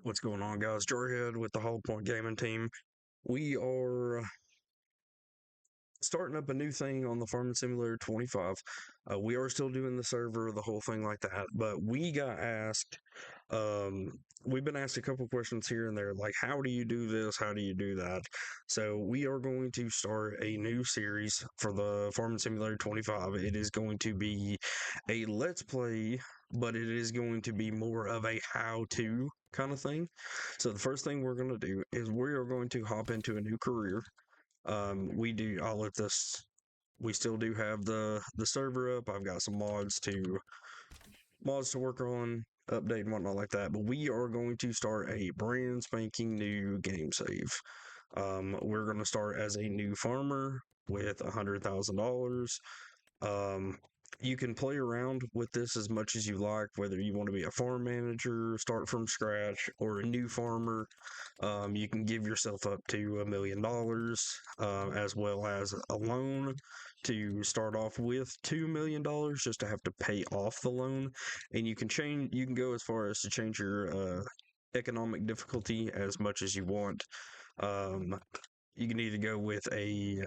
What's going on, guys? Jarhead with the Hollow Point Gaming team. We are starting up a new thing on the Farming Simulator 25. We are still doing the server, the whole thing like that, but we got asked, we've been asked a couple questions here and there, like, how do you do this? How do you do that? So we are going to start a new series for the Farming Simulator 25. It is going to be a Let's Play, but it is going to be more of a how-to kind of thing. So the first thing we're going to do is we are going to hop into a new career. We do all of this. We still do have the server up. I've got some mods to work on, update and whatnot like that. But we are going to start a brand spanking new game save. We're going to start as a new farmer with $100,000. Um, you can play around with this as much as you like, whether you want to be a farm manager, start from scratch, or a new farmer. You can give yourself up to $1 million, as well as a loan to start off with $2 million just to have to pay off the loan. And you can go as far as to change your economic difficulty as much as you want. Um, you can either go with a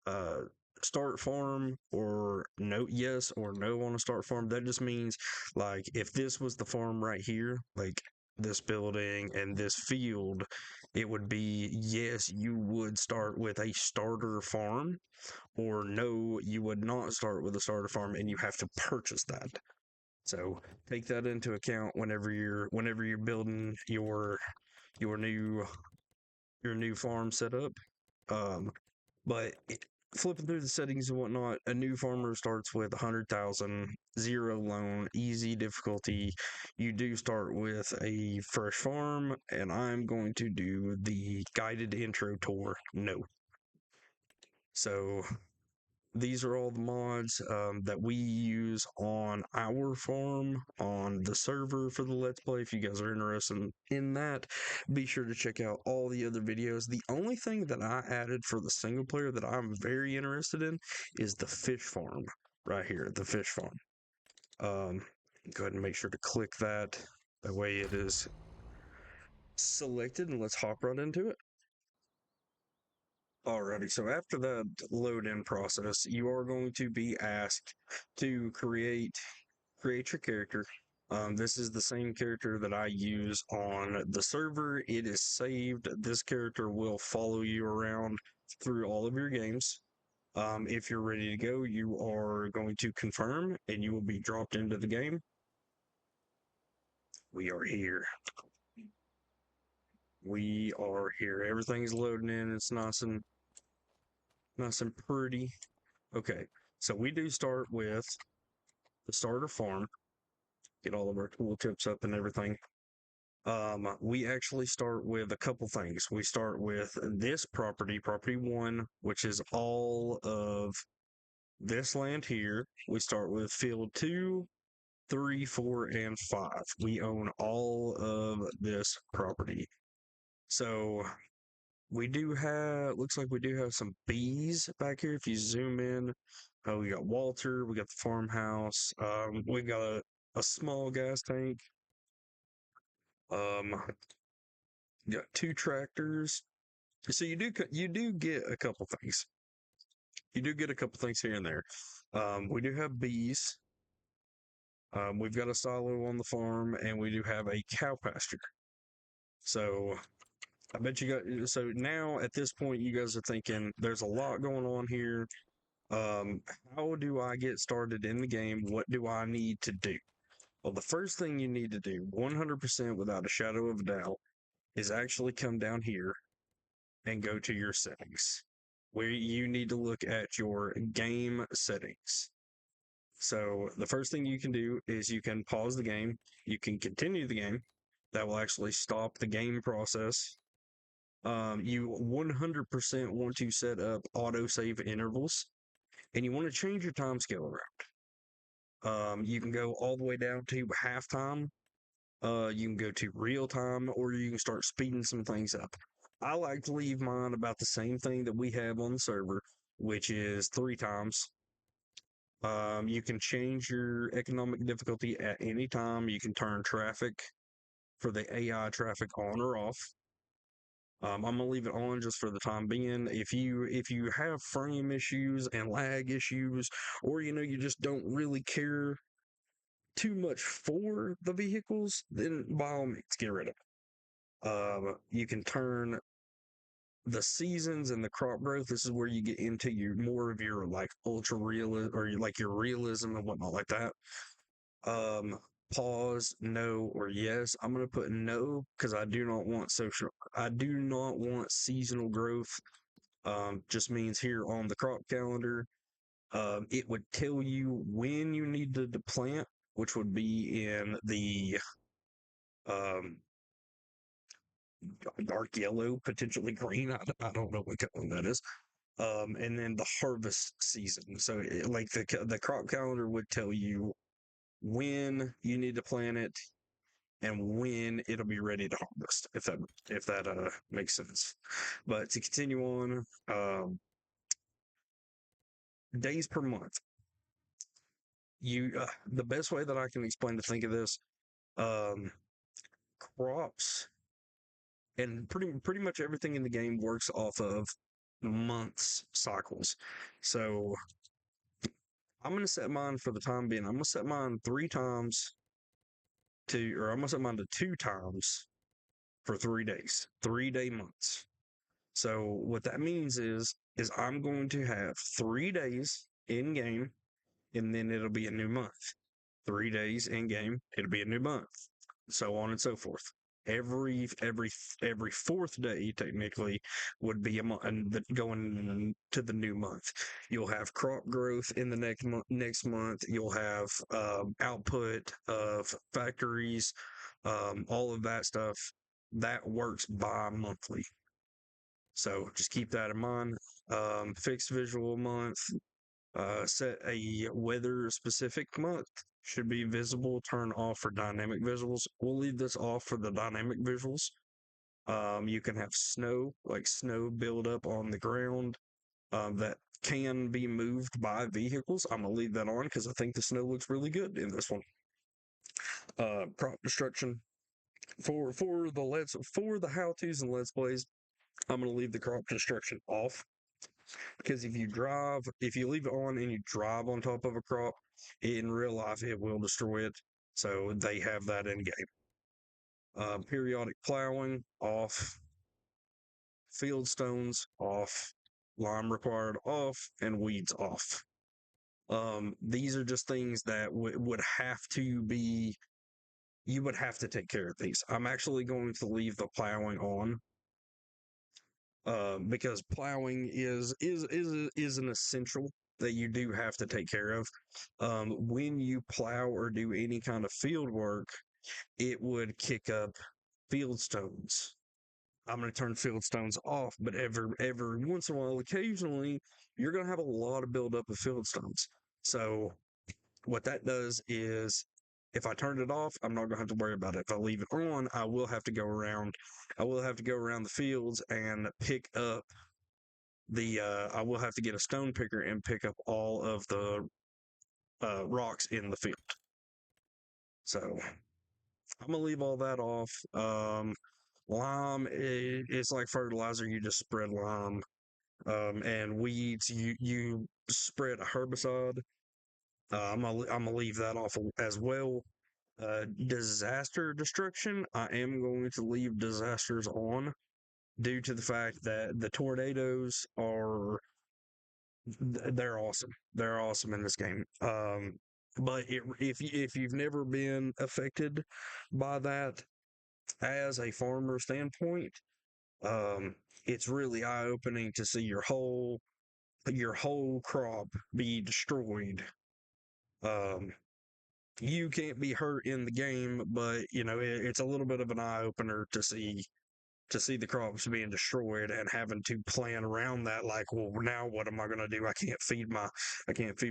uh, start farm or no, yes or no on a start farm. That just means, like, if this was the farm right here, like this building and this field, it would be yes, you would start with a starter farm, or no, you would not start with a starter farm and you have to purchase that. So take that into account whenever you're building your new farm setup. But flipping through the settings and whatnot, a new farmer starts with 100,000, zero loan, easy difficulty. You do start with a fresh farm, and I'm going to do the guided intro tour. No. So these are all the mods that we use on our farm on the server for the Let's Play. If you guys are interested in that, be sure to check out all the other videos. The only thing that I added for the single player that I'm very interested in is the fish farm right here, the fish farm. Go ahead and make sure to click that. That way it is selected, and let's hop right into it. Alrighty, so after that load in process, you are going to be asked to create your character. This is the same character that I use on the server. It is saved. This character will follow you around through all of your games. If you're ready to go, you are going to confirm and you will be dropped into the game. We are here. We are here. Everything's loading in. It's nice and pretty. Okay, so we do start with the starter farm, get all of our tooltips up and everything. We actually start with a couple things. We start with this property 1, which is all of this land here. We start with field 2, 3, 4, and 5. We own all of this property. So looks like we do have some bees back here. If you zoom in, we got Walter, we got the farmhouse, we got a small gas tank, um, got 2 tractors. So you do get a couple things. You do get a couple things here and there. We do have bees. We've got a silo on the farm, and we do have a cow pasture. So I bet you got. So now at this point, you guys are thinking there's a lot going on here. How do I get started in the game? What do I need to do? Well, the first thing you need to do, 100% without a shadow of a doubt, is actually come down here and go to your settings, where you need to look at your game settings. So the first thing you can do is you can pause the game. You can continue the game. That will actually stop the game process. You 100% want to set up autosave intervals, and you want to change your time scale around. You can go all the way down to halftime. You can go to real time, or you can start speeding some things up. I like to leave mine about the same thing that we have on the server, which is 3 times. You can change your economic difficulty at any time. You can turn traffic for the AI traffic on or off. I'm gonna leave it on just for the time being. If you have frame issues and lag issues, or you just don't really care too much for the vehicles, then by all means get rid of it. You can turn the seasons and the crop growth. This is where you get into your more of your like ultra real or like your realism and whatnot like that. Um, Pause, no, or yes. I'm gonna put no because I do not want social. I do not want seasonal growth. Just means here on the crop calendar, it would tell you when you need to plant, which would be in the um dark yellow, potentially green. I don't know what color that is. And then the harvest season. So, like the crop calendar would tell you when you need to plant it and when it'll be ready to harvest, if that makes sense. But to continue on, days per month. The best way that I can explain to think of this, um, crops and pretty much everything in the game works off of months cycles. So I'm gonna set mine for the time being. I'm gonna set mine 3 times or I'm gonna set mine to 2 times for 3 days, 3 day months. So what that means is I'm going to have 3 days in game, and then it'll be a new month. 3 days in game, it'll be a new month, so on and so forth. Every fourth day technically would be a month, and going to the new month. You'll have crop growth in the next month. You'll have output of factories, all of that stuff. That works bi-monthly. So just keep that in mind. Fixed visual month, set a weather specific month. Should be visible, turn off for dynamic visuals. We'll leave this off for the dynamic visuals. You can have snow, like snow build up on the ground, that can be moved by vehicles. I'm gonna leave that on because I think the snow looks really good in this one. Crop destruction for the how tos and let's plays. I'm gonna leave the crop destruction off because if you leave it on and you drive on top of a crop, in real life it will destroy it. So they have that in game. Periodic plowing off, field stones off, lime required off, and weeds off. These are just things that would have to be. You would have to take care of these. I'm actually going to leave the plowing on, because plowing is an essential that you do have to take care of. When you plow or do any kind of field work, it would kick up field stones. I'm going to turn field stones off, but every once in a while, occasionally, you're going to have a lot of buildup of field stones. So what that does is, if I turn it off, I'm not going to have to worry about it. If I leave it on, I will have to go around. I will have to go around the fields and pick up I will have to get a stone picker and pick up all of the rocks in the field. So I'm gonna leave all that off. Lime, it's like fertilizer. You just spread lime. And weeds, you spread a herbicide. I'm gonna leave that off as well. Disaster destruction, I am going to leave disasters on due to the fact that the tornadoes they're awesome. They're awesome in this game. But if you've never been affected by that as a farmer standpoint, it's really eye opening to see your whole crop be destroyed. Um, you can't be hurt in the game, but it's a little bit of an eye opener to see the crops being destroyed and having to plan around that. Like, well, now what am I going to do? I can't feed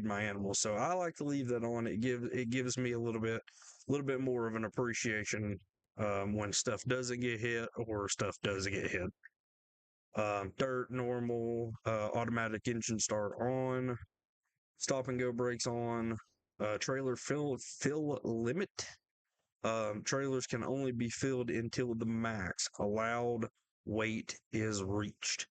my animals. So I like to leave that on. It gives me a little bit more of an appreciation, when stuff doesn't get hit or stuff does get hit. Dirt, normal, automatic engine start on, stop and go brakes on, trailer fill limit Trailers can only be filled until the max allowed weight is reached.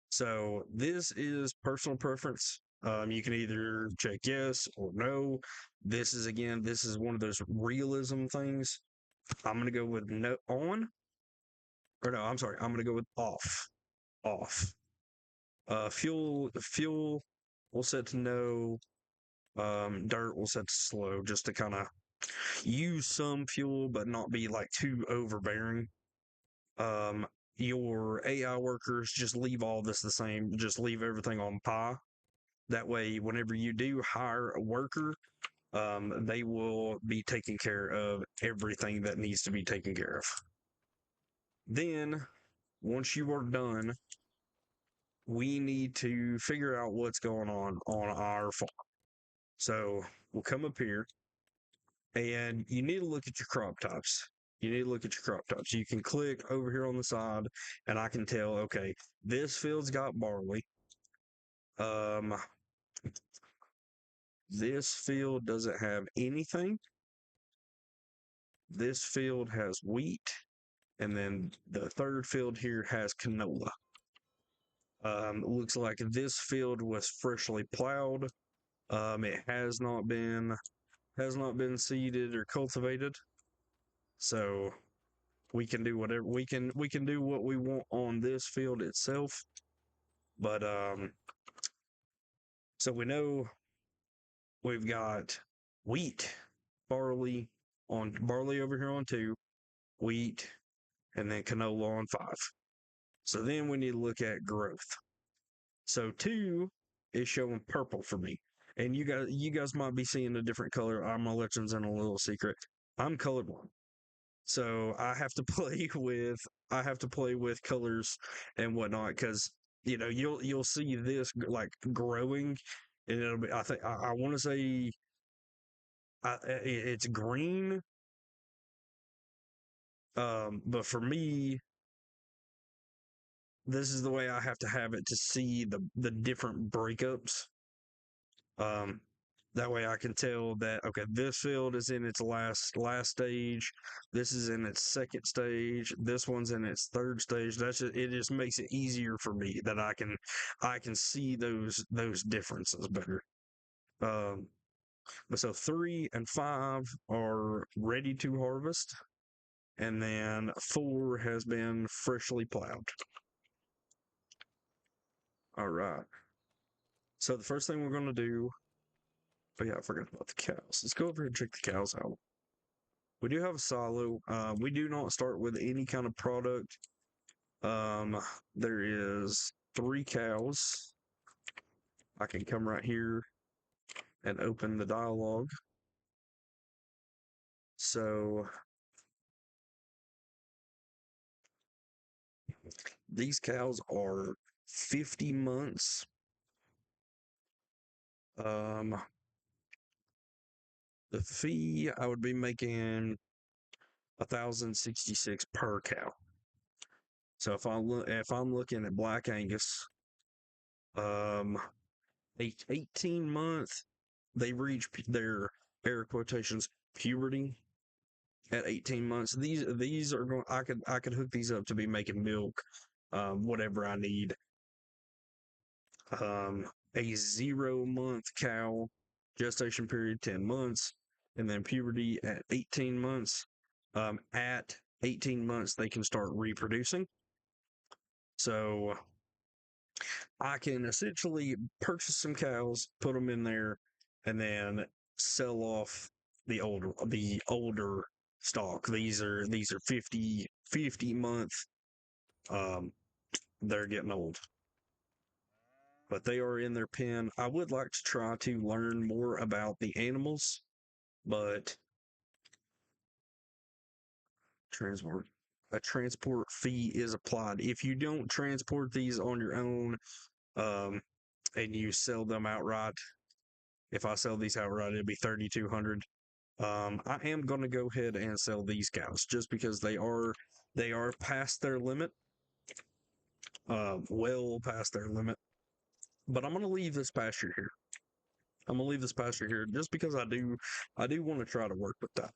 So this is personal preference. You can either check yes or no. This is one of those realism things. I'm gonna go with no on, or no, I'm sorry, I'm gonna go with off. Off. Fuel we'll set to no. Dirt we'll set to slow, just to kind of use some fuel, but not be like too overbearing. Um, your AI workers, just leave all this the same. Just leave everything on pi. That way, whenever you do hire a worker, they will be taking care of everything that needs to be taken care of. Then, once you are done, we need to figure out what's going on our farm. So we'll come up here, and you need to look at your crop types. You need to look at your crop types. You can click over here on the side, and I can tell, okay, this field's got barley. Um, this field doesn't have anything. This field has wheat, and then the third field here has canola. Looks like this field was freshly plowed. It has not been seeded or cultivated. So we can do whatever we can do what we want on this field itself. But so we know we've got wheat, barley over here on 2, wheat, and then canola on 5. So then we need to look at growth. So 2 is showing purple for me. And you guys might be seeing a different color. I'm gonna let you in a little secret. I'm colorblind. So I have to play with colors and whatnot, because you'll see this like growing, and it'll be, I want to say it's green, but for me, this is the way I have to have it to see the different breakups. Um, that way I can tell that, okay, this field is in its last stage. This is in its second stage. This one's in its third stage. It just makes it easier for me that I can see those differences better. But so 3 and 5 are ready to harvest, and then 4 has been freshly plowed. All right. So the first thing we're going to do, oh yeah, I forgot about the cows. Let's go over here and check the cows out. We do have a silo. We do not start with any kind of product. There is 3 cows. I can come right here and open the dialogue. So these cows are 50 months. The fee, I would be making 1,066 per cow. So if I'm looking at Black Angus, 18 month, they reach their air quotations puberty at 18 months. These are going. I could hook these up to be making milk, whatever I need. A 0-month cow, gestation period 10 months, and then puberty at 18 months. At 18 months, they can start reproducing. So I can essentially purchase some cows, put them in there, and then sell off the older stock. These are 50 month. They're getting old, but they are in their pen. I would like to try to learn more about the animals, but transport a transport fee is applied. If you don't transport these on your own, and you sell them outright, if I sell these outright, it'd be 3,200. I am going to go ahead and sell these cows just because they are past their limit, well past their limit. But I'm going to leave this pasture here. I'm going to leave this pasture here just because I do want to try to work with that.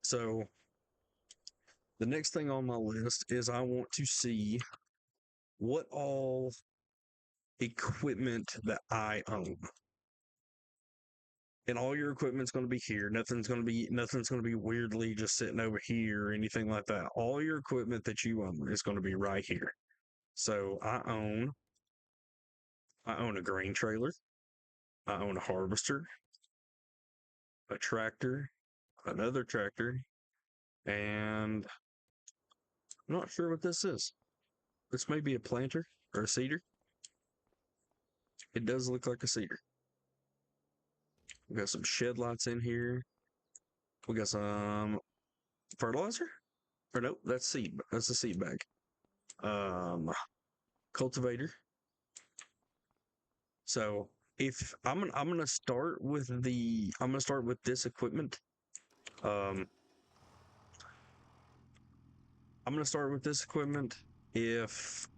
So the next thing on my list is I want to see what all equipment that I own. And all your equipment's going to be here. Nothing's going to be weirdly just sitting over here or anything like that. All your equipment that you own is going to be right here. So I own a grain trailer, I own a harvester, a tractor, another tractor, and I'm not sure what this is. This may be a planter or a seeder. It does look like a seeder. We got some shed lights in here. We got some fertilizer. Or nope, that's seed. That's a seed bag. Cultivator. So if I'm gonna start with this equipment. Um, I'm gonna start with this equipment. If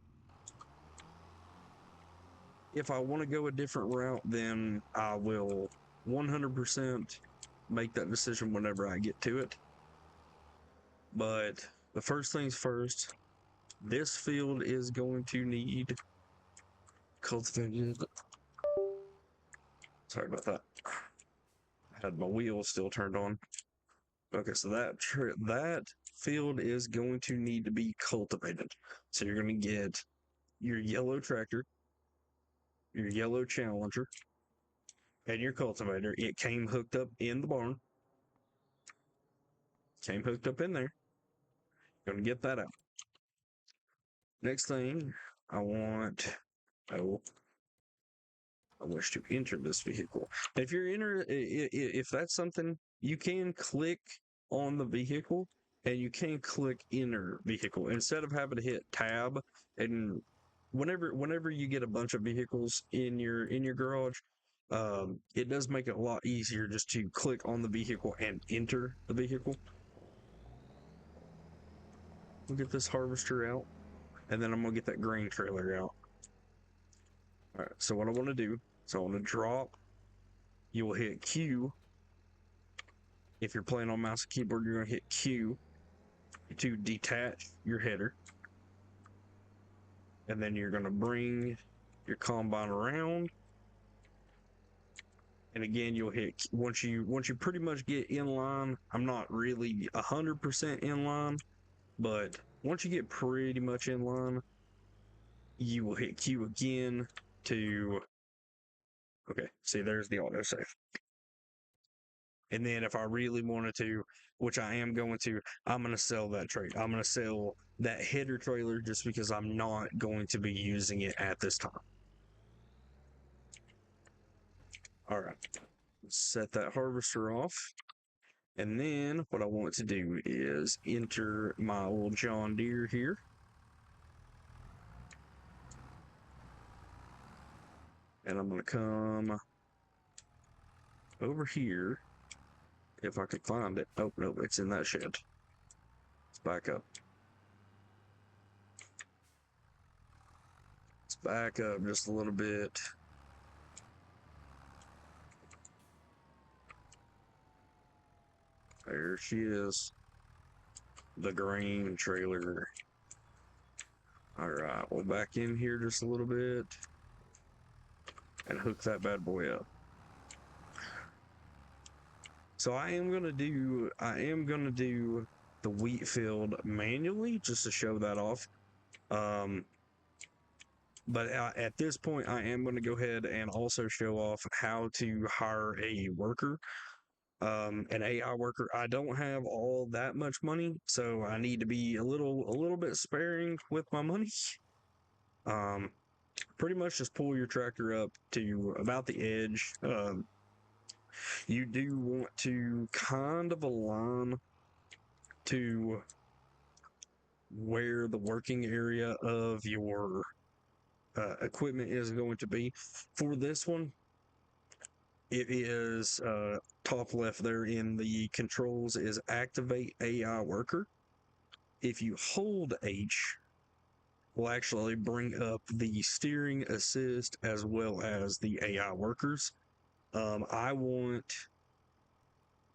I want to go a different route, then I will 100% make that decision whenever I get to it. But the first things first, this field is going to need cultivated. Sorry about that. I had my wheels still turned on. Okay, so that field is going to need to be cultivated. So you're going to get your yellow tractor, your yellow Challenger, and your cultivator. It came hooked up in the barn. Came hooked up in there. Going to get that out. Next thing, I want. Oh, I wish to enter this vehicle. If you're if that's something, you can click on the vehicle and you can click enter vehicle instead of having to hit tab. And whenever you get a bunch of vehicles in your garage, it does make it a lot easier just to click on the vehicle and enter the vehicle. We'll get this harvester out, and then I'm gonna get that grain trailer out. All right, so what I want to do, so I want to drop. You will hit Q. If you're playing on mouse and keyboard, you're going to hit Q to detach your header. And then you're going to bring your combine around. And again, you'll hit once you pretty much get in line. I'm not really 100% in line, but once you get pretty much in line, you will hit Q again to. Okay, see, there's the autosave. And then if I really wanted to, which I am going to, I'm going to sell that trade. I'm going to sell that header trailer just because I'm not going to be using it at this time. All right, set that harvester off. And then what I want to do is enter my old John Deere here. And I'm going to come over here if I can find it. Oh, no, it's in that shed. Let's back up. Let's back up just a little bit. There she is. The grain trailer. All right, we'll back in here just a little bit and hook that bad boy up. So I am gonna do the wheat field manually just to show that off. But at this point, I am going to go ahead and also show off how to hire a worker, an AI worker. I don't have all that much money, so I need to be a little bit sparing with my money. Pretty much just pull your tractor up to about the edge. You do want to kind of align to where the working area of your equipment is going to be. For this one, it is top left there in the controls is activate AI worker. If you hold H, will actually bring up the steering assist as well as the AI workers. I want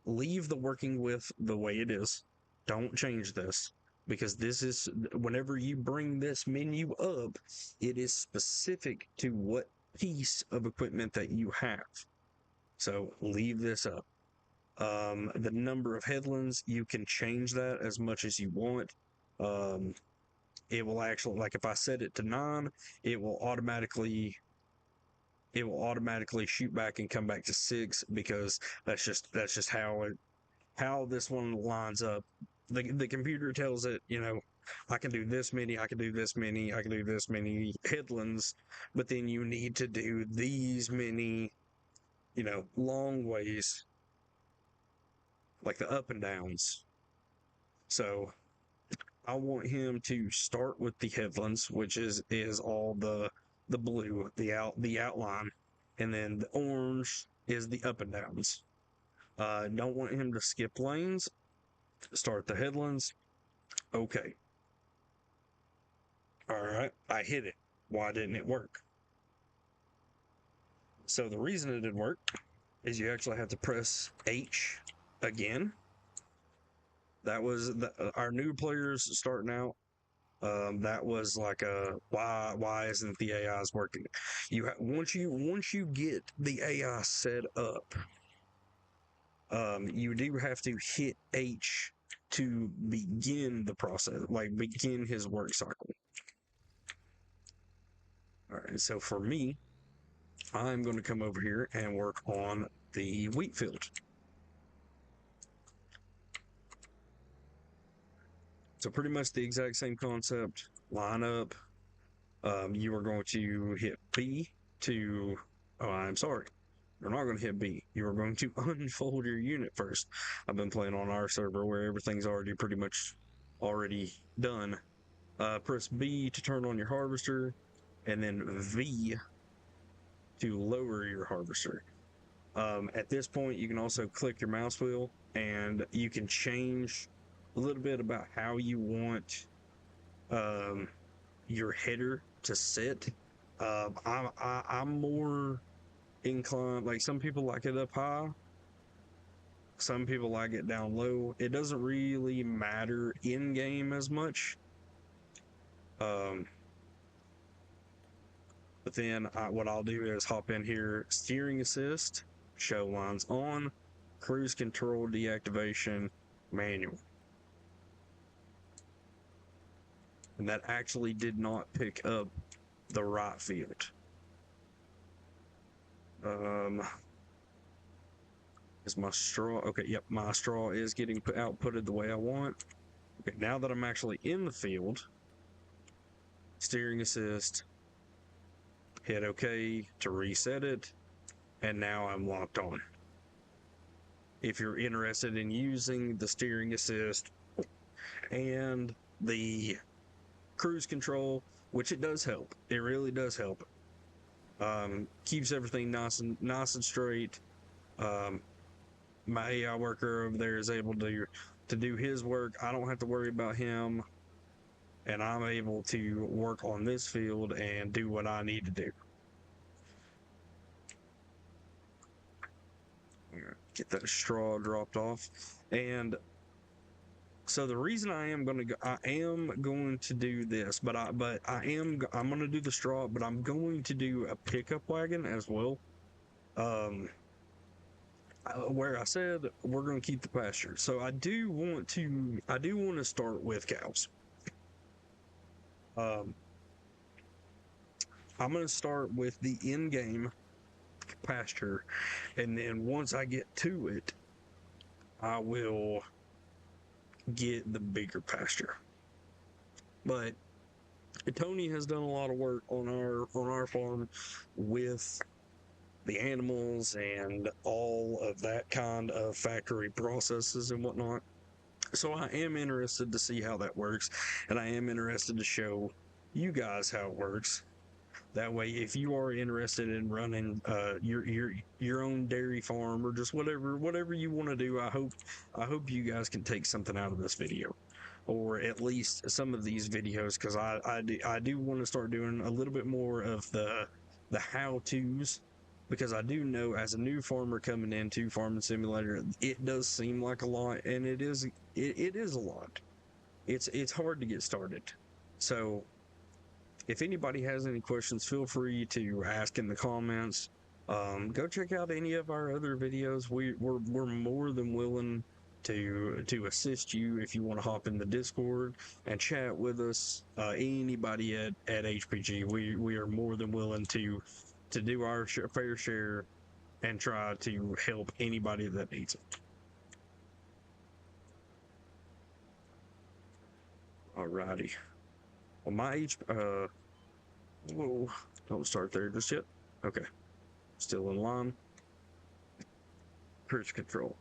leave the working with the way it is. Don't change this, because this is, whenever you bring this menu up, it is specific to what piece of equipment that you have. So leave this up. The number of headlands, you can change that as much as you want. It will actually, like if I set it to 9, it will automatically shoot back and come back to 6, because that's just how this one lines up. The computer tells it, I can do this many, I can do this many, I can do this many headlands, but then you need to do these many, long ways, like the up and downs. So I want him to start with the headlands, which is all the blue, the outline, and then the orange is the up and downs. Don't want him to skip lanes. Start the headlands. Okay. All right. I hit it. Why didn't it work? So the reason it didn't work is you actually have to press H again. That was our new players starting out. That was like a why isn't the AI's working? Once you get the AI set up, you do have to hit H to begin the process, like begin his work cycle. All right, so for me, I'm going to come over here and work on the wheat field. So pretty much the exact same concept. Line up. You are going to hit B to, oh, I'm sorry. You're not going to hit B. You are going to unfold your unit first. I've been playing on our server where everything's already pretty much already done. Press B to turn on your harvester, and then V to lower your harvester. At this point, you can also click your mouse wheel, and you can change a little bit about how you want your header to sit. I'm more inclined, like some people like it up high, some people like it down low. It doesn't really matter in game as much. But then what I'll do is hop in here, steering assist, show lines on, cruise control deactivation, manual. And that actually did not pick up the right field. Is my straw, okay, yep, my straw is getting outputted the way I want. Okay, now that I'm actually in the field, steering assist, hit OK to reset it, and now I'm locked on. If you're interested in using the steering assist and the cruise control, which it does help, it really does help. Keeps everything nice and straight. My AI worker over there is able to do his work. I don't have to worry about him, and I'm able to work on this field and do what I need to do. Get that straw dropped off. And so the reason I am going to do this, but I'm going to do the straw, but I'm going to do a pickup wagon as well. Where I said we're going to keep the pasture. So I do want to start with cows. I'm going to start with the in-game pasture, and then once I get to it, I will get the bigger pasture. But Tony has done a lot of work on our farm with the animals and all of that kind of factory processes and whatnot. So I am interested to see how that works, and I am interested to show you guys how it works. That way, if you are interested in running your own dairy farm or just whatever you want to do, I hope you guys can take something out of this video, or at least some of these videos, because I do want to start doing a little bit more of the how-tos because I do know as a new farmer coming into Farming Simulator, it does seem like a lot, and it is a lot. It's hard to get started. So if anybody has any questions, feel free to ask in the comments. Go check out any of our other videos. We're more than willing to assist you if you want to hop in the Discord and chat with us. Anybody at HPG, we are more than willing to do our fair share and try to help anybody that needs it. Alrighty. Well, whoa, don't start there just yet. Okay, still in line. Cruise control.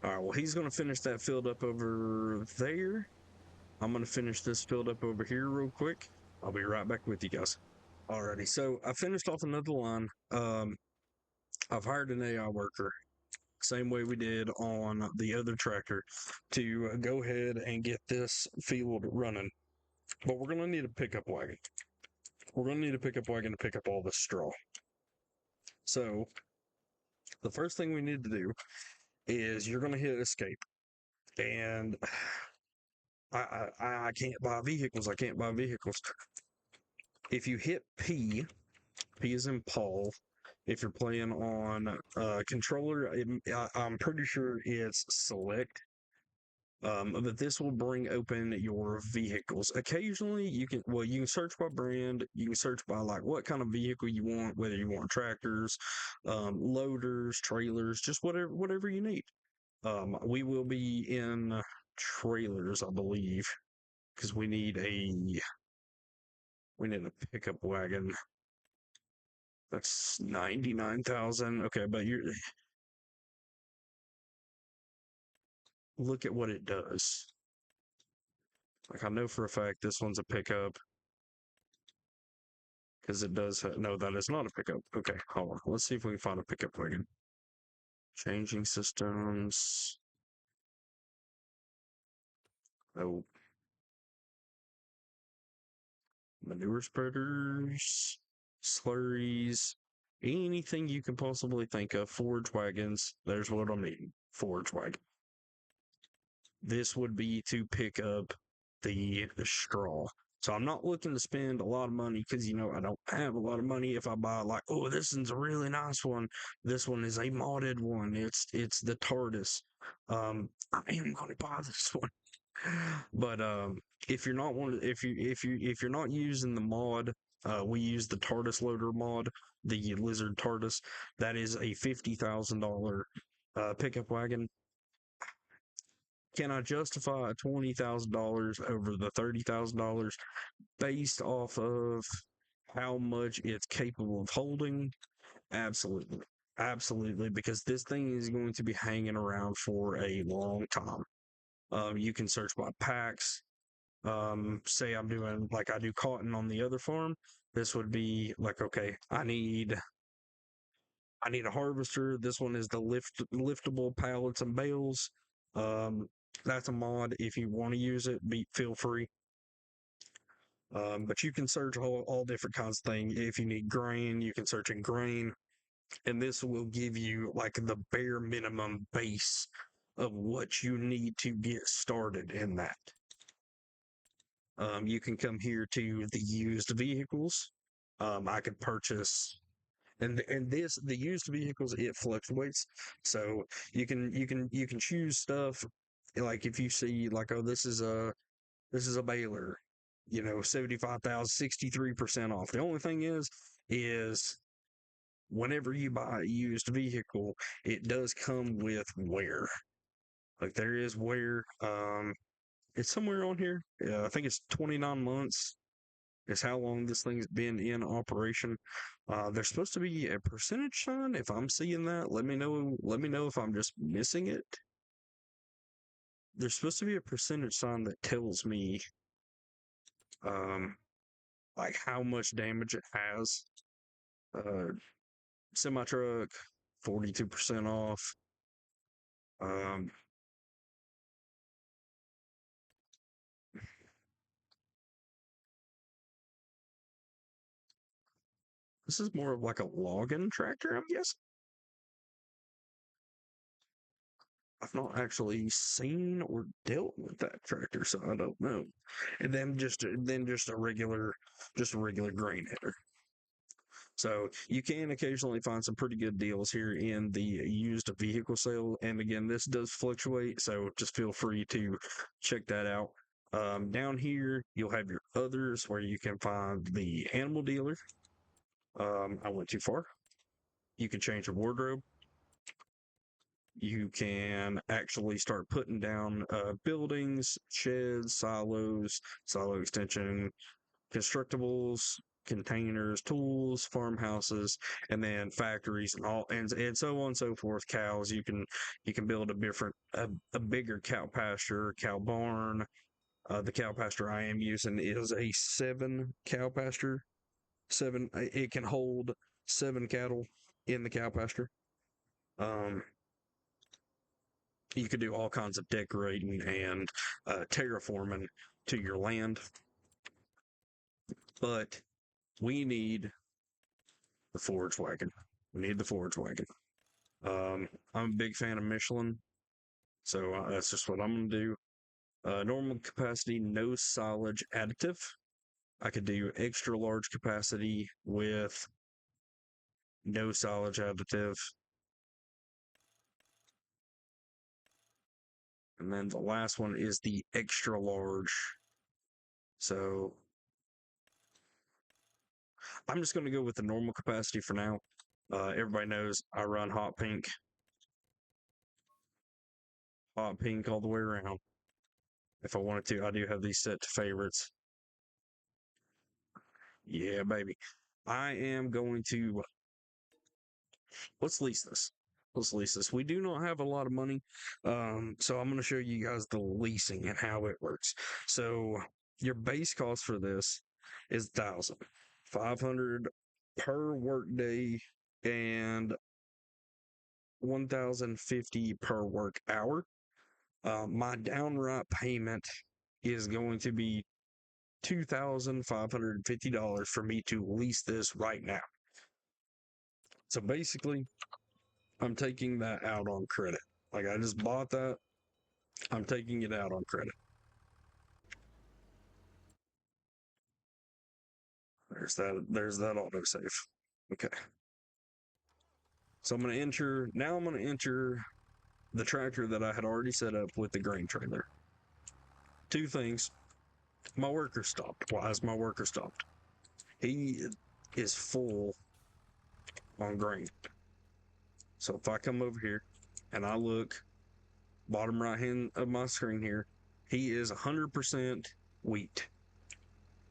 All right, well, he's going to finish that field up over there. I'm going to finish this field up over here real quick. I'll be right back with you guys. Alrighty, so I finished off another line. I've hired an AI worker, same way we did on the other tractor, to go ahead and get this field running. But we're going to need a pickup wagon. We're going to need a pickup wagon to pick up all this straw. So the first thing we need to do is you're going to hit escape. And I can't buy vehicles. I can't buy vehicles. If you hit P, P is in Paul. If you're playing on controller, I'm pretty sure it's select. But this will bring open your vehicles. Occasionally, you can search by brand. You can search by like what kind of vehicle you want, whether you want tractors, loaders, trailers, just whatever you need. We will be in trailers, I believe, because we need a pickup wagon. That's 99,000. Okay, but you look at what it does. Like I know for a fact this one's a pickup because it does. No, that is not a pickup. Okay, hold on. Let's see if we can find a pickup wagon. Changing systems. Oh, manure spreaders, slurries, anything you can possibly think of. Forage wagons. There's what I'm needing. Forage wagon. This would be to pick up the straw. So I'm not looking to spend a lot of money because I don't have a lot of money. If I buy like, oh, this one's a really nice one. This one is a modded one. It's the TARDIS. I am going to buy this one. But if you're not if you're not using the mod, we use the TARDIS loader mod, the Lizard TARDIS. That is a $50,000 pickup wagon. Can I justify $20,000 over the $30,000 based off of how much it's capable of holding? Absolutely. Absolutely, because this thing is going to be hanging around for a long time. You can search by packs. Say I'm doing like I do cotton on the other farm. This would be like, okay, I need a harvester. This one is the liftable pallets and bales. Um, that's a mod. If you want to use it, feel free. But you can search all different kinds of things. If you need grain, you can search in grain, and this will give you like the bare minimum base of what you need to get started in that. You can come here to the used vehicles. I could purchase the used vehicles, it fluctuates. So you can choose stuff like if you see like, oh, this is a baler, 75,000, 63% off. The only thing is whenever you buy a used vehicle, it does come with wear. Like there is wear. It's somewhere on here. Yeah, I think it's 29 months is how long this thing's been in operation. There's supposed to be a percentage sign. If I'm seeing that, let me know. Let me know if I'm just missing it. There's supposed to be a percentage sign that tells me, um, like how much damage it has. Uh, Semi truck, 42% off. Um, This is more of like a logging tractor, I'm guessing. I've not actually seen or dealt with that tractor, so I don't know. And then just a regular grain header. So you can occasionally find some pretty good deals here in the used vehicle sale. And again, this does fluctuate, so just feel free to check that out. Down here, you'll have your others where you can find the animal dealer. I went too far. You can change your wardrobe. You can actually start putting down buildings, sheds, silos, silo extension, constructibles, containers, tools, farmhouses, and then factories and all and so on and so forth. Cows, you can build a bigger cow pasture, cow barn. The cow pasture I am using is a 7 cow pasture. It can hold 7 cattle in the cow pasture. Um, you could do all kinds of decorating and terraforming to your land, but we need the forage wagon. We need the forage wagon. I'm a big fan of Michelin, so that's just what I'm going to do. Normal capacity, no silage additive. I could do extra large capacity with no silage additive. And then the last one is the extra large. So I'm just going to go with the normal capacity for now. Everybody knows I run hot pink all the way around. If I wanted to, I do have these set to favorites. Yeah, baby. I am going to let's lease this. Let's lease this. We do not have a lot of money, so I'm going to show you guys the leasing and how it works. So your base cost for this is 1,500 per workday and 1,050 per work hour. My downright payment is going to be $2,550 for me to lease this right now. So basically, I'm taking that out on credit. Like I just bought that. I'm taking it out on credit. There's that autosave. Okay. So I'm gonna enter the tractor that I had already set up with the grain trailer. Two things. My worker stopped. Why is my worker stopped? He is full on grain. So if I come over here and I look bottom right hand of my screen here, he is 100% wheat.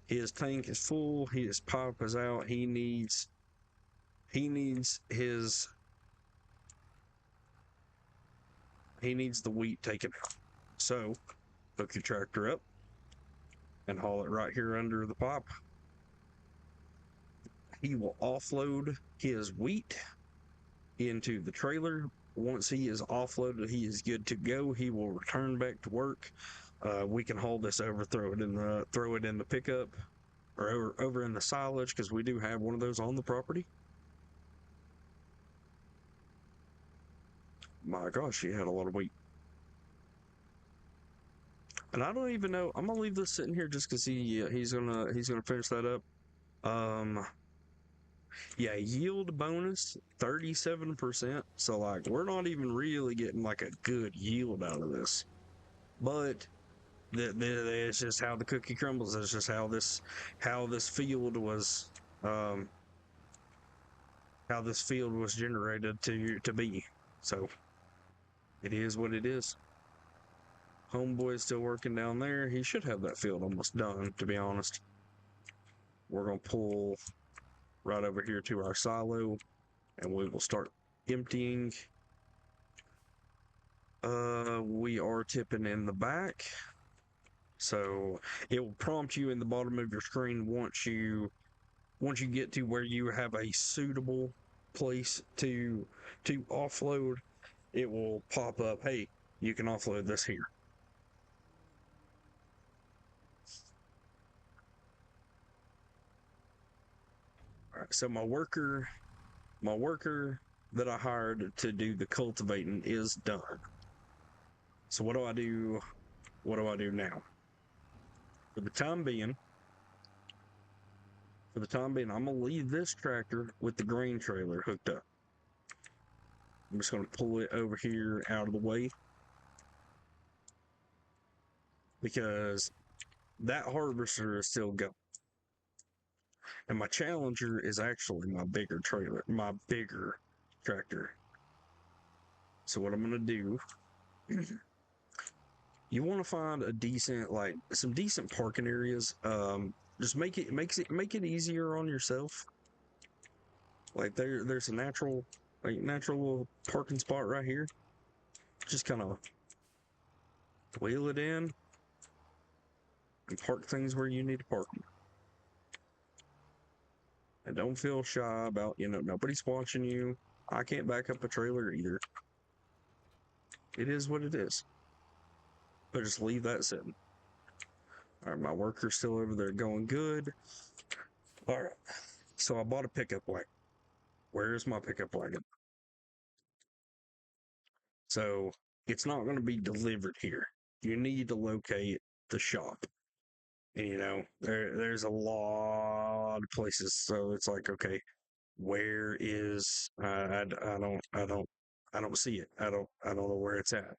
His tank is full. His pipe is out. He needs his the wheat taken out. So hook your tractor up and haul it right here under the pipe. He will offload his wheat into the trailer. Once he is offloaded, he is good to go. He will return back to work. We can haul this over, throw it in the pickup, or over in the silage, because we do have one of those on the property. My gosh, he had a lot of wheat. And I don't even know. I'm gonna leave this sitting here just because he's gonna finish that up. Yeah, yield bonus 37%. So like we're not even really getting like a good yield out of this, but it's just how the cookie crumbles. It's just how this field was how this field was generated to be. So it is what it is. Homeboy's still working down there. He should have that field almost done, to be honest. We're gonna pull right over here to our silo and we will start emptying. We are tipping in the back, so it will prompt you in the bottom of your screen once you get to where you have a suitable place to offload. It will pop up, hey, you can offload this here. All right, so my worker that I hired to do the cultivating is done. So what do I do? What do I do now? For the time being, I'm gonna leave this tractor with the grain trailer hooked up. I'm just gonna pull it over here out of the way because that harvester is still going. And my Challenger is actually my bigger trailer, my bigger tractor. So what I'm gonna do, you want to find a decent, like some decent parking areas. Just make it easier on yourself. Like there's a natural little parking spot right here. Just kind of wheel it in and park things where you need to park them. And don't feel shy about, nobody's watching you. I can't back up a trailer either. It is what it is. But just leave that sitting. All right, my worker's still over there going good. All right, so I bought a pickup wagon. Where's my pickup wagon? So it's not going to be delivered here. You need to locate the shop. And there's a lot of places. So it's like, okay, where is I don't see it. I don't know where it's at.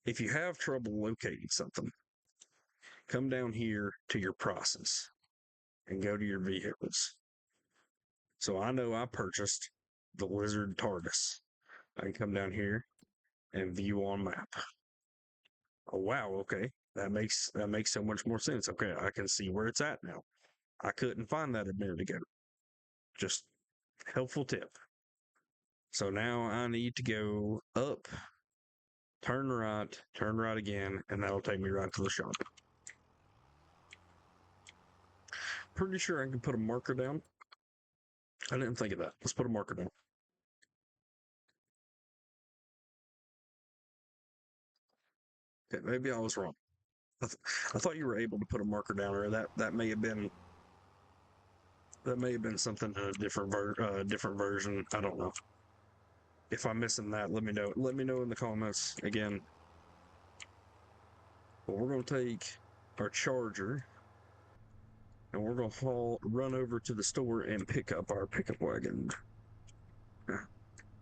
If you have trouble locating something, come down here to your process and go to your vehicles. So I know I purchased the Lizard TARDIS. I can come down here and view on map. Oh wow, okay. That makes so much more sense. Okay, I can see where it's at now. I couldn't find that a minute ago. Just helpful tip. So now I need to go up, turn right again, and that'll take me right to the shop. Pretty sure I can put a marker down. I didn't think of that. Let's put a marker down. Okay, maybe I was wrong. I thought you were able to put a marker down, or that may have been something in a different version. I don't know. If I'm missing that, let me know. Let me know in the comments again. But we're gonna take our charger and we're gonna run over to the store and pick up our pickup wagon.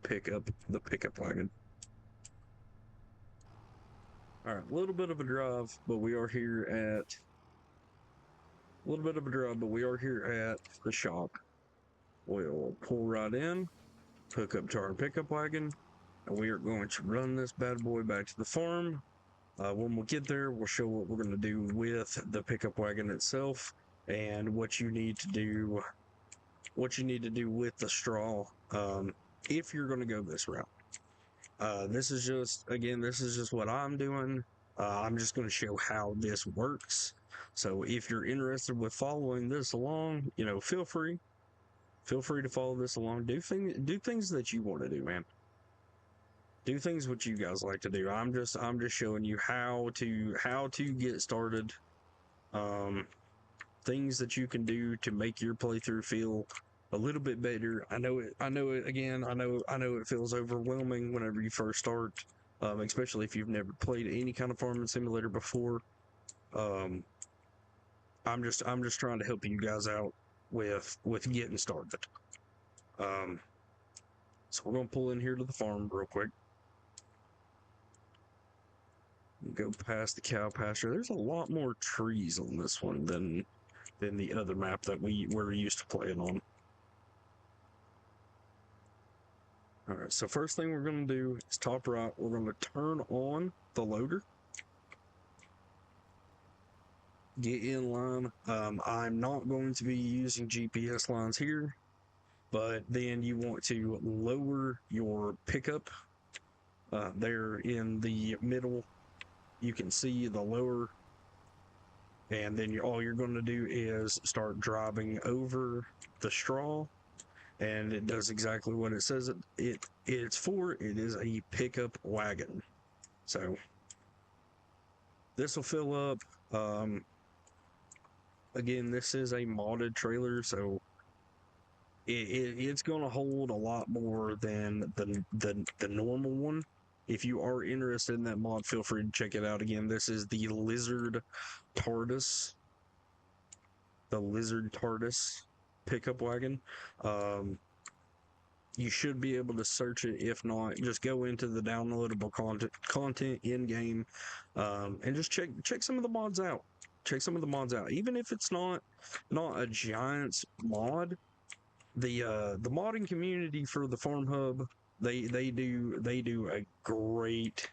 Pick up the pickup wagon. All right, a little bit of a drive, but we are here at the shop. We'll pull right in, hook up to our pickup wagon, and we are going to run this bad boy back to the farm. When we get there, we'll show what we're going to do with the pickup wagon itself and what you need to do with the straw if you're going to go this route. This is just what I'm doing. I'm just going to show how this works. So if you're interested with following this along, feel free to follow this along. Do things that you want to do, man. Do things what you guys like to do. I'm just showing you how to get started. Things that you can do to make your playthrough feel a little bit better. I know it again. I know it feels overwhelming whenever you first start, especially if you've never played any kind of farming simulator before. I'm just trying to help you guys out with getting started. So we're gonna pull in here to the farm real quick. Go past the cow pasture. There's a lot more trees on this one than the other map that we're used to playing on. All right, so first thing we're going to do is top right. We're going to turn on the loader. Get in line. I'm not going to be using GPS lines here, but then you want to lower your pickup. There in the middle, you can see the lower, and then all you're going to do is start driving over the straw, and it does exactly what it says it's for. It is a pickup wagon. So this will fill up. Again, this is a modded trailer, so it's gonna hold a lot more than the normal one. If you are interested in that mod, feel free to check it out. Again, this is the TARDIS, the Lizard TARDIS pickup wagon. Um, you should be able to search it. If not, just go into the downloadable content in game, and just check some of the mods out. Check some of the mods out, even if it's not a Giants mod. The modding community for the farm hub, they do a great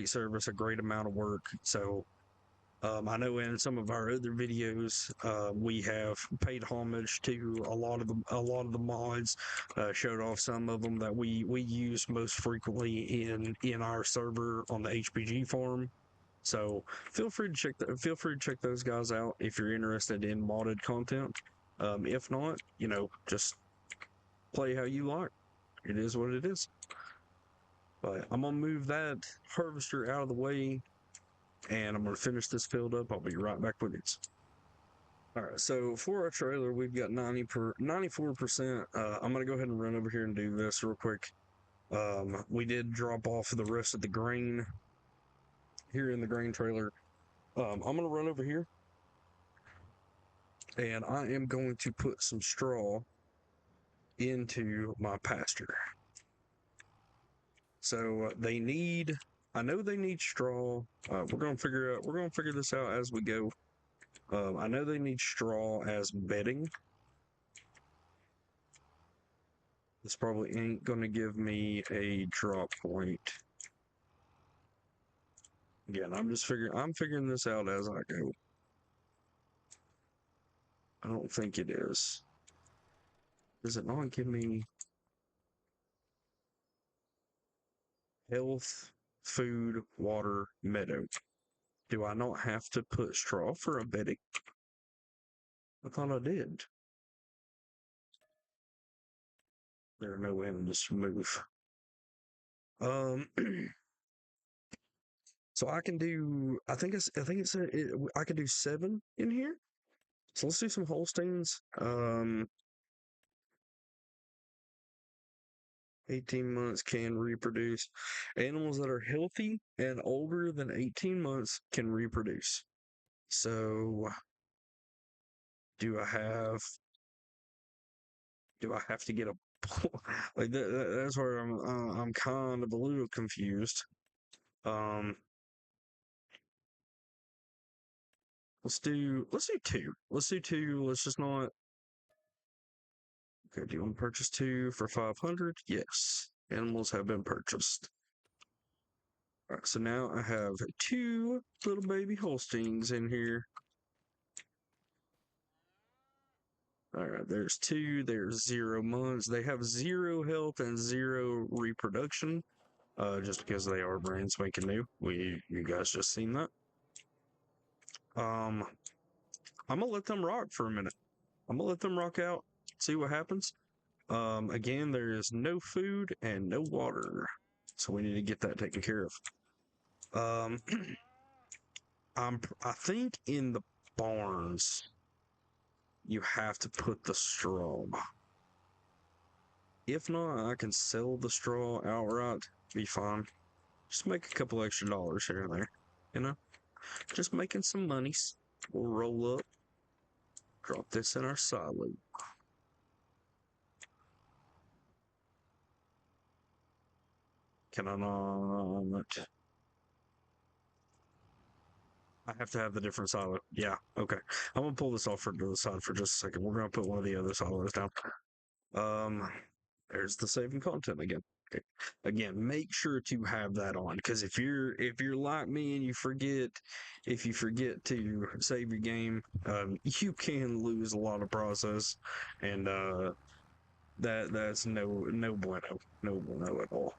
service, a great amount of work. So I know in some of our other videos, we have paid homage to a lot of the mods, showed off some of them that we use most frequently in our server on the HPG farm. So feel free to check those guys out if you're interested in modded content. If not, just play how you like. It is what it is. But I'm gonna move that harvester out of the way, and I'm gonna finish this field up. I'll be right back with it. All right, so for our trailer, we've got 94%. I'm gonna go ahead and run over here and do this real quick. We did drop off the rest of the grain here in the grain trailer. I'm gonna run over here, and I am going to put some straw into my pasture. So I know they need straw. We're gonna figure this out as we go. I know they need straw as bedding. This probably ain't gonna give me a drop point. Again, I'm figuring this out as I go. I don't think it is. Does it not give me health, food, water, meadow? Do I not have to put straw for a bedding? I thought I did. There are no ends to move. So I can do. I think I can do 7 in here. So let's do some Holsteins. 18 months can reproduce. Animals that are healthy and older than 18 months can reproduce. So do I have to get a like that's where I'm kind of a little confused. Um, let's do 2. Let's do 2. Let's just not. Okay, do you want to purchase 2 for 500? Yes. Animals have been purchased. All right, so now I have 2 little baby Holsteins in here. All right, there's 2. There's 0 months. They have 0 health and 0 reproduction. Just because they are brand spanking new. You guys just seen that. I'm gonna let them rock for a minute. I'm gonna let them rock out, see what happens. Again, there is no food and no water, so we need to get that taken care of. I think in the barns you have to put the straw. If not, I can sell the straw outright. Be fine. Just make a couple extra dollars here and there. You know, just making some monies. We'll roll up, drop this in our silo. Can I not? I have to have the different silo. Yeah, okay. I'm gonna pull this off to the side for just a second. We're gonna put one of the other silos down. Um, there's the saving content again. Okay. Again, make sure to have that on, because if you're like me and if you forget to save your game, you can lose a lot of process, and that's no bueno, no bueno at all.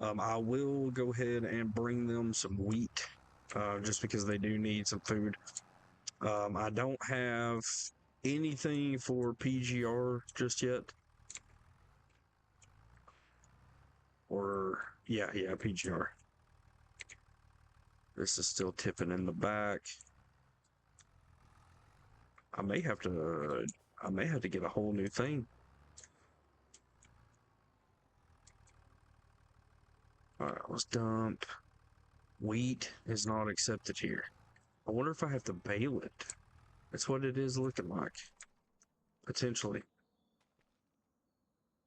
I will go ahead and bring them some wheat, just because they do need some food. I don't have anything for PGR just yet. Or, yeah, PGR. This is still tipping in the back. I may have to I may have to get a whole new thing. All right, let's dump. Wheat is not accepted here. I wonder if I have to bale it. That's what it is looking like. Potentially.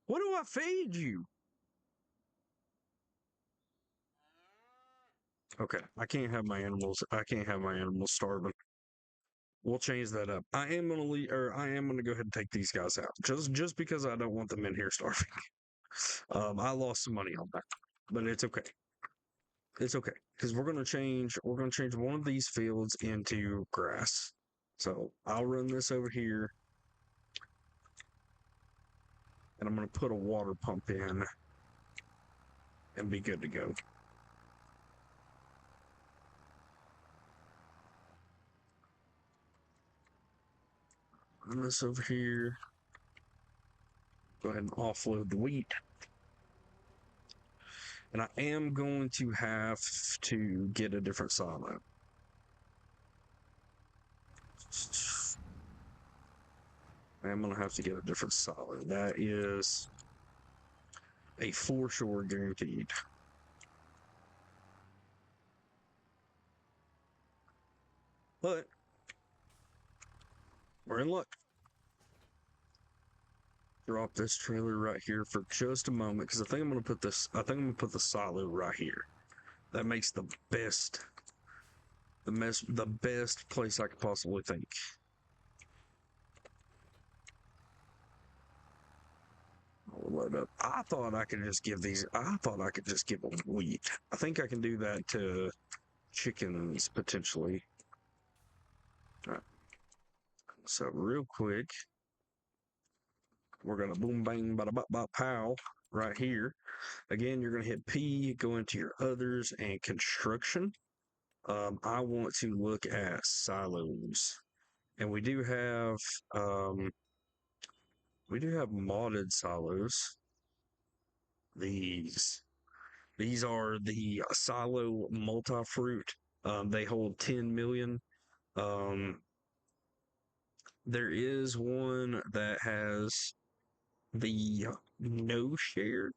What do I feed you? Okay, I can't have my animals. I can't have my animals starving. We'll change that up. I am gonna leave, or I am gonna go ahead and take these guys out, just because I don't want them in here starving. I lost some money on that, but it's okay. It's okay because we're gonna change. We're gonna change one of these fields into grass. So I'll run this over here, and I'm gonna put a water pump in, and be good to go. Run this over here. Go ahead and offload the wheat. And I am going to have to get a different silo. I am going to have to get a different silo. That is a for sure guaranteed. But we're in luck. Drop this trailer right here for just a moment because I think I'm going to put this. I think I'm going to put the silo right here. That makes the best place I could possibly think. I'll load up. I thought I could just give these. I thought I could just give them wheat. I think I can do that to chickens potentially. All right. So real quick, we're gonna boom bang bada bop bop pow right here. Again, you're gonna hit P, go into your others and construction. I want to look at silos, and um, we do have modded silos. These these are the silo multi fruit. They hold 10 million. Um, there is one that has the no share,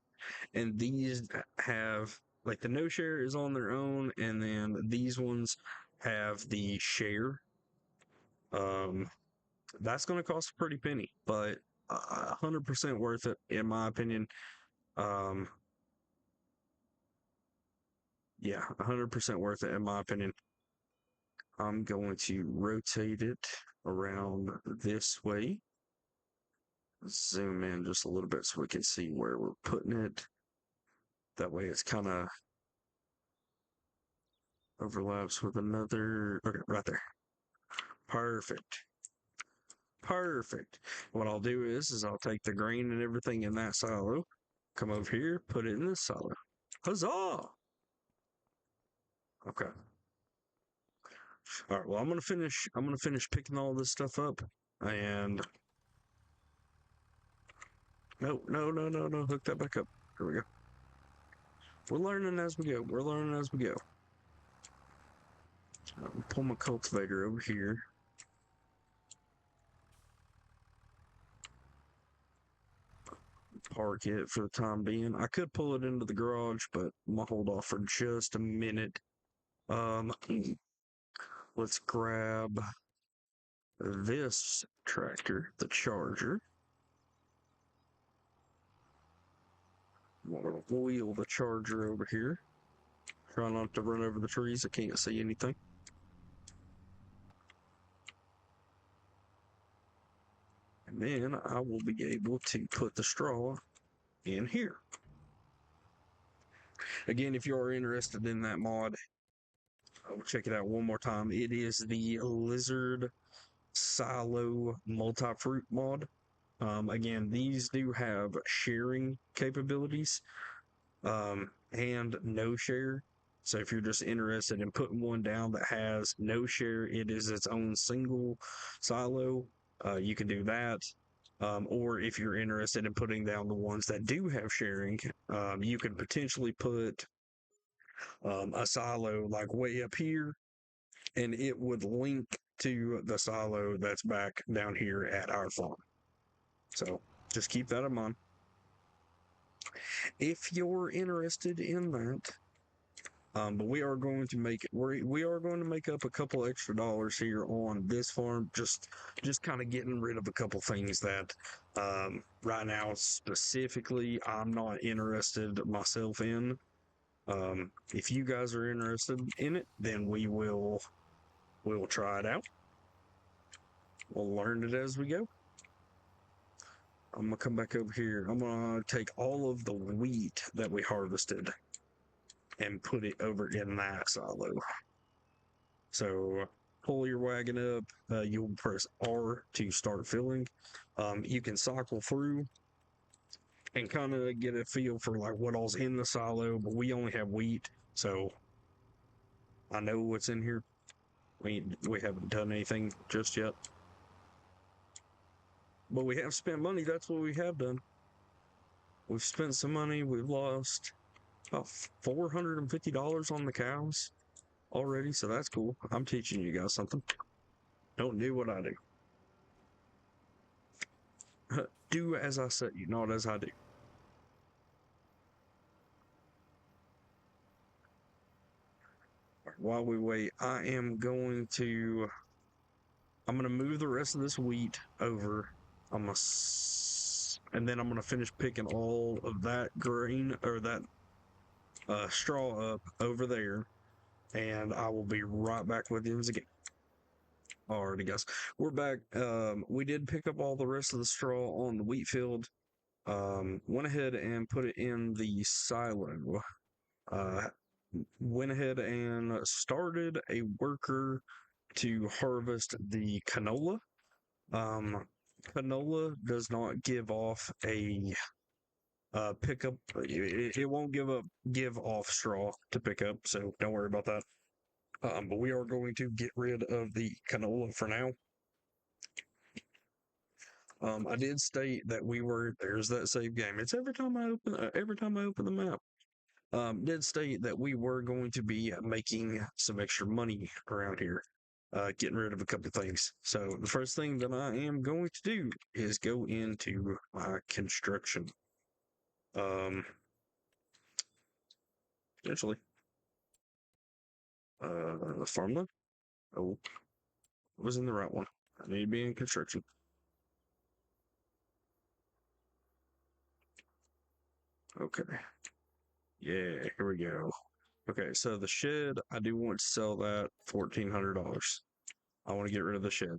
and these have like the no share is on their own, and then these ones have the share. Um, that's going to cost a pretty penny, but 100% worth it in my opinion. Um, yeah, 100% worth it in my opinion. I'm going to rotate it around this way. Zoom in just a little bit so we can see where we're putting it. That way it's kind of overlaps with another. Okay, right there. Perfect. Perfect. What I'll do is I'll take the grain and everything in that silo, come over here, put it in this silo. Huzzah! Okay. All right. Well, I'm gonna finish. I'm gonna finish picking all this stuff up, and no, no, no, no, no. Hook that back up. Here we go. We're learning as we go. We're learning as we go. I'll pull my cultivator over here. Park it for the time being. I could pull it into the garage, but I'm gonna hold off for just a minute. Um, let's grab this tractor, the Charger. I'm gonna wheel the Charger over here. Try not to run over the trees. I can't see anything. And then I will be able to put the straw in here. Again, if you are interested in that mod, I'll check it out one more time. It is the Lizard Silo Multi-Fruit mod. Again, these do have sharing capabilities and no share. So if you're just interested in putting one down that has no share, it is its own single silo. You can do that. Or if you're interested in putting down the ones that do have sharing, you could potentially put a silo like way up here, and it would link to the silo that's back down here at our farm. So just keep that in mind. If you're interested in that, but we are going to make we are going to make up a couple extra dollars here on this farm, just kind of getting rid of a couple things that right now specifically I'm not interested myself in. If you guys are interested in it, then we'll try it out. We'll learn it as we go. I'm gonna come back over here. I'm gonna take all of the wheat that we harvested and put it over in that silo. So pull your wagon up. You'll press R to start filling. You can cycle through and kind of get a feel for like what all's in the silo, but we only have wheat, so I know what's in here. We haven't done anything just yet, but we have spent money. That's what we have done. We've spent some money. We've lost about $450 on the cows already, so that's cool. I'm teaching you guys something. Don't do what I do. Do as I say, not as I do. While we wait, I'm going to move the rest of this wheat over. And then I'm gonna finish picking all of that grain or that straw up over there, and I will be right back with you again. Alrighty, guys, we're back. We did pick up all the rest of the straw on the wheat field. Went ahead and put it in the silo. Went ahead and started a worker to harvest the canola. Canola does not give off a pickup. It won't give off straw to pick up, so don't worry about that. But we are going to get rid of the canola for now. I did state that there's that save game. It's every time I open the map. Did state that we were going to be making some extra money around here, getting rid of a couple of things. So the first thing that I am going to do is go into my construction. Potentially. Farmland? Oh, I was in the right one. I need to be in construction. Okay. Yeah, here we go. Okay, so the shed, I do want to sell that $1,400. I want to get rid of the shed.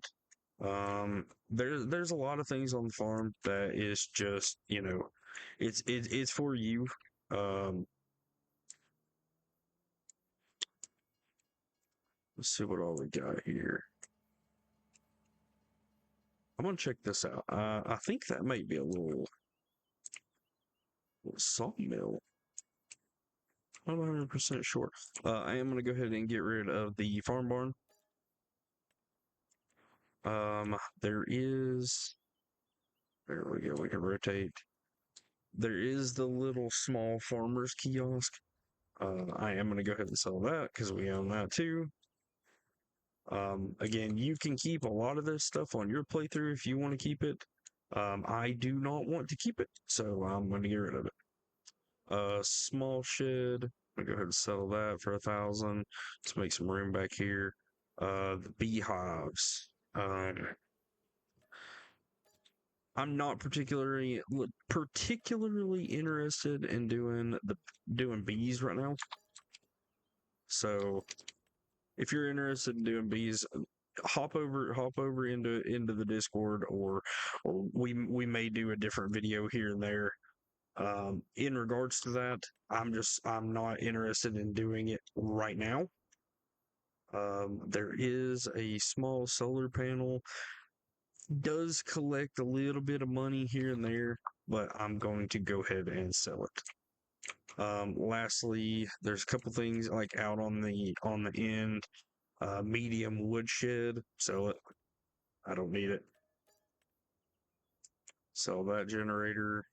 There's a lot of things on the farm that is just, it's for you. Let's see what all we got here. I'm gonna check this out. I think that might be a little sawmill. I'm not 100% sure. I am gonna go ahead and get rid of the farm barn. There we go. We can rotate. There is the little small farmer's kiosk. I am gonna go ahead and sell that because we own that too. Again, you can keep a lot of this stuff on your playthrough if you want to keep it. I do not want to keep it, so I'm going to get rid of it. Small shed. I'm gonna go ahead and sell that for 1,000. Let's make some room back here. The beehives. I'm not particularly interested in doing bees right now. So if you're interested in doing bees, hop over into the Discord, or we may do a different video here and there. In regards to that, I'm not interested in doing it right now. There is a small solar panel, does collect a little bit of money here and there, but I'm going to go ahead and sell it. Lastly, there's a couple things like out on the end. Medium woodshed, sell it. I don't need it. Sell that generator.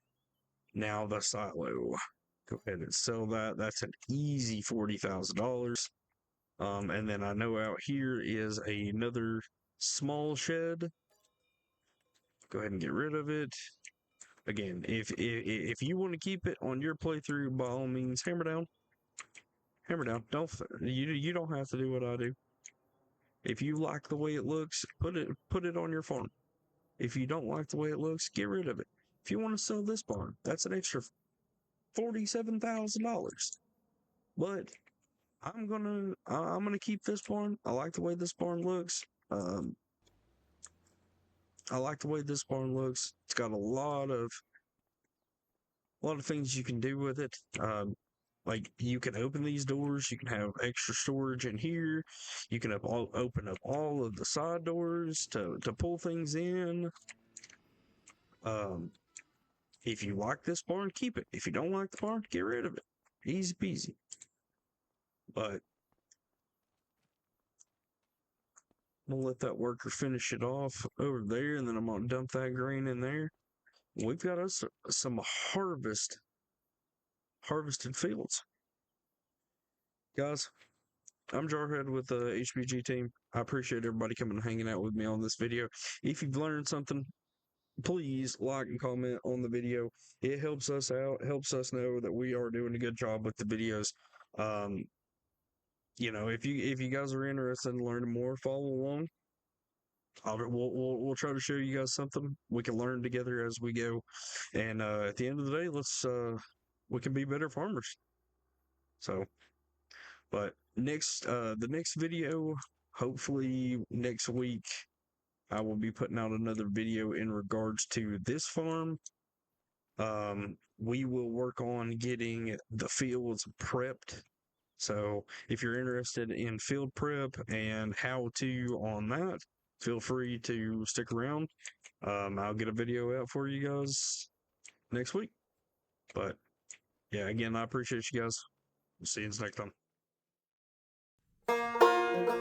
Now the silo. Go ahead and sell that. That's an easy $40,000. And then I know out here is another small shed. Go ahead and get rid of it. Again, if you want to keep it on your playthrough, by all means, hammer down. Hammer down. You don't have to do what I do. If you like the way it looks, put it on your farm. If you don't like the way it looks, get rid of it. If you want to sell this barn, that's an extra $47,000. But I'm gonna keep this barn. I like the way this barn looks. Um, I like the way this barn looks. It's got a lot of things you can do with it. Like you can open these doors, you can have extra storage in here. You can open up all of the side doors to pull things in. Um, if you like this barn, keep it. If you don't like the barn, get rid of it. Easy peasy. But I'm gonna let that worker finish it off over there, and then I'm gonna dump that grain in there. We've got us some harvested fields, guys. I'm Jarhead with the HBG team. I appreciate everybody coming and hanging out with me on this video. If you've learned something, please like and comment on the video. It helps us out, helps us know that we are doing a good job with the videos. Um, if you guys are interested in learning more, follow along. We'll try to show you guys something we can learn together as we go. And at the end of the day, we can be better farmers. So, but the next video, hopefully next week, I will be putting out another video in regards to this farm. We will work on getting the fields prepped. So if you're interested in field prep and how to on that, feel free to stick around. I'll get a video out for you guys next week. But yeah, again, I appreciate you guys. See you next time.